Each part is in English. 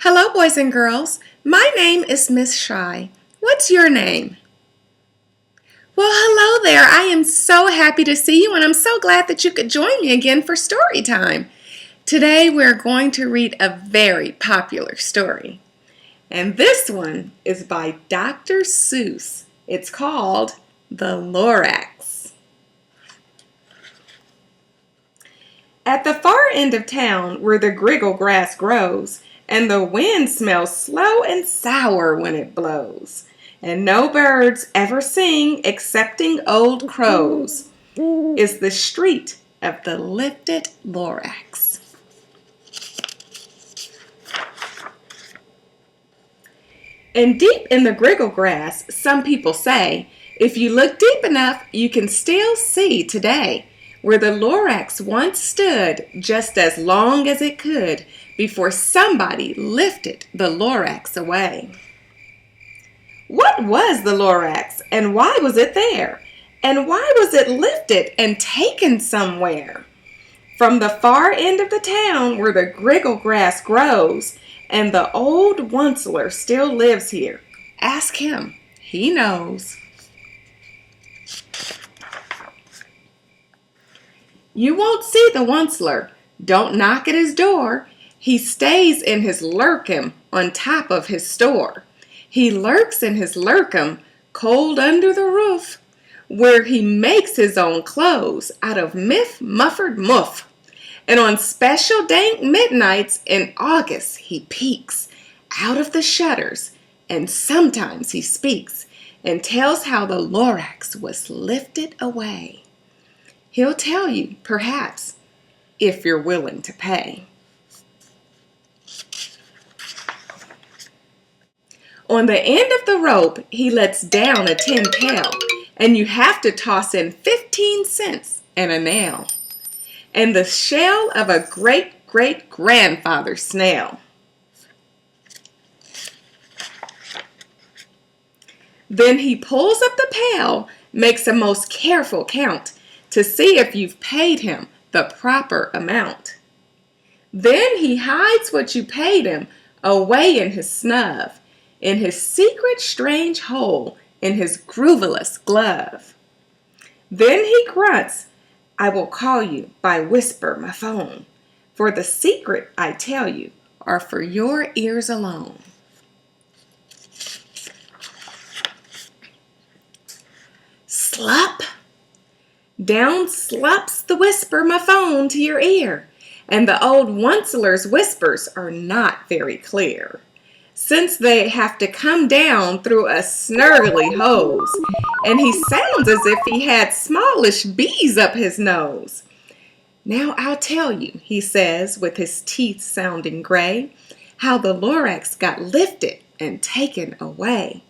Hello, boys and girls. My name is Miss Shy. What's your name? Well, hello there. I am so happy to see you, and I'm so glad that you could join me again for story time. Today, we're going to read a very popular story. And this one is by Dr. Seuss. It's called The Lorax. At the far end of town, where the griggle grass grows, and the wind smells slow and sour when it blows, and no birds ever sing excepting old crows, is the street of the lifted Lorax. And deep in the griggle grass, some people say, if you look deep enough, you can still see today where the Lorax once stood just as long as it could before somebody lifted the Lorax away. What was the Lorax, and why was it there? And why was it lifted and taken somewhere? From the far end of the town where the griggle grass grows, and the old onceler still lives here. Ask him, he knows. You won't see the onceler. Don't knock at his door. He stays in his lurkum on top of his store. He lurks in his lurkum, cold under the roof, where he makes his own clothes out of muffered muff. And on special dank midnights in August he peeks out of the shutters, and sometimes he speaks and tells how the Lorax was lifted away. He'll tell you, perhaps, if you're willing to pay. On the end of the rope, he lets down a tin pail, and you have to toss in 15 cents and a nail, and the shell of a great-great-grandfather snail. Then he pulls up the pail, makes a most careful count, to see if you've paid him the proper amount. Then he hides what you paid him away in his snub, in his secret strange hole in his grooveless glove. Then he grunts, I will call you by whisper my phone, for the secret I tell you are for your ears alone. Slop! Down slops the whisper my phone to your ear, and the old onceler's whispers are not very clear, since they have to come down through a snurgly hose, and he sounds as if he had smallish bees up his nose. Now I'll tell you, he says, with his teeth sounding gray, how the Lorax got lifted and taken away.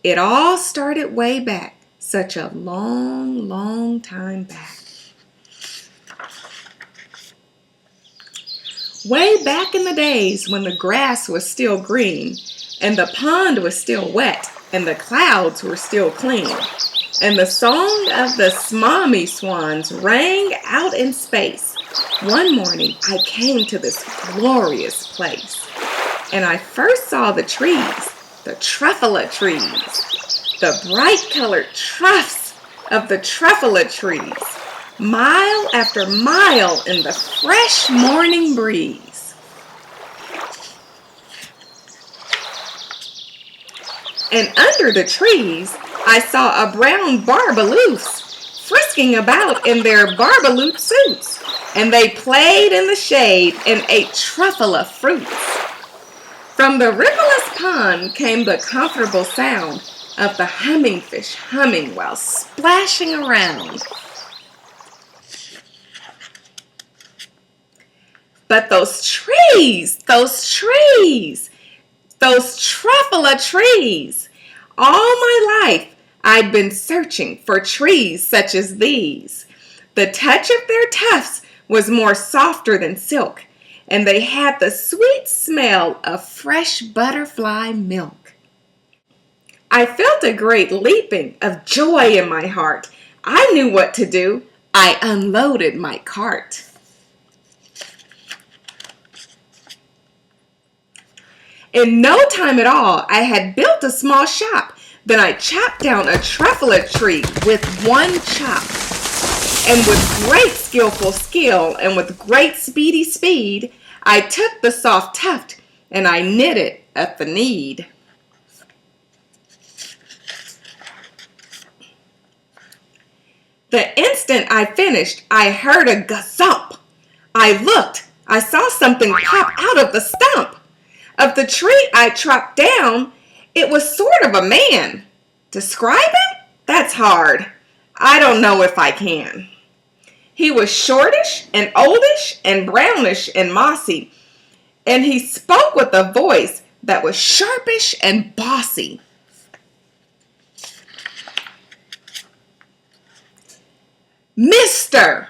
It all started way back, such a long, long time back. Way back in the days when the grass was still green, and the pond was still wet, and the clouds were still clean, and the song of the smommy swans rang out in space, one morning I came to this glorious place, and I first saw the trees, the truffula trees, the bright-colored troughs of the truffula trees, mile after mile in the fresh morning breeze. And under the trees, I saw a brown barbaloose frisking about in their barbaloot suits, and they played in the shade and ate truffula fruits. From the rippleless pond came the comfortable sound of the hummingfish humming while splashing around. But those trees, those truffula trees. All my life I'd been searching for trees such as these. The touch of their tufts was more softer than silk, and they had the sweet smell of fresh butterfly milk. I felt a great leaping of joy in my heart. I knew what to do. I unloaded my cart. In no time at all, I had built a small shop. Then I chopped down a truffula tree with one chop. And with great skillful skill and with great speedy speed, I took the soft tuft and I knit it at the need. The instant I finished, I heard a gazump. I looked. I saw something pop out of the stump. Of the tree I chopped down, it was sort of a man. Describe him? That's hard. I don't know if I can. He was shortish and oldish and brownish and mossy, and he spoke with a voice that was sharpish and bossy. "Mister,"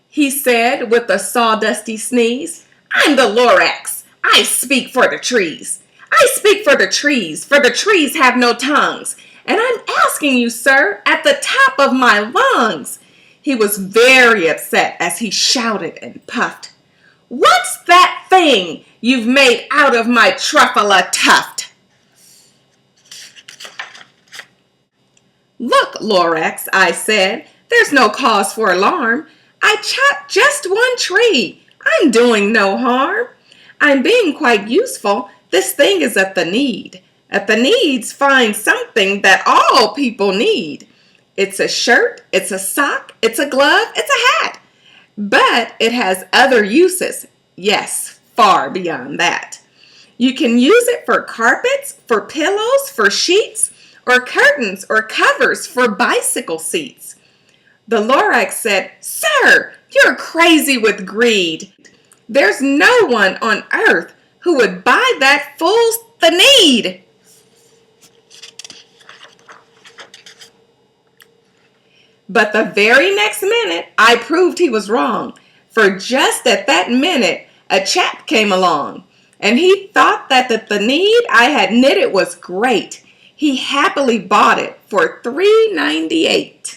he said with a sawdusty sneeze, "I'm the Lorax. I speak for the trees. I speak for the trees have no tongues. And I'm asking you, sir, at the top of my lungs." He was very upset as he shouted and puffed. "What's that thing you've made out of my truffula tuft?" "Look, Lorax," I said, "there's no cause for alarm. I chopped just one tree. I'm doing no harm. I'm being quite useful. This thing is at the need. At the needs find something that all people need. It's a shirt, it's a sock, it's a glove, it's a hat. But it has other uses. Yes, far beyond that. You can use it for carpets, for pillows, for sheets, or curtains or covers for bicycle seats." The Lorax said, "Sir, you're crazy with greed. There's no one on earth who would buy that fool's the need." But the very next minute, I proved he was wrong. For just at that minute, a chap came along, and he thought that the need I had knitted was great. He happily bought it for $3.98.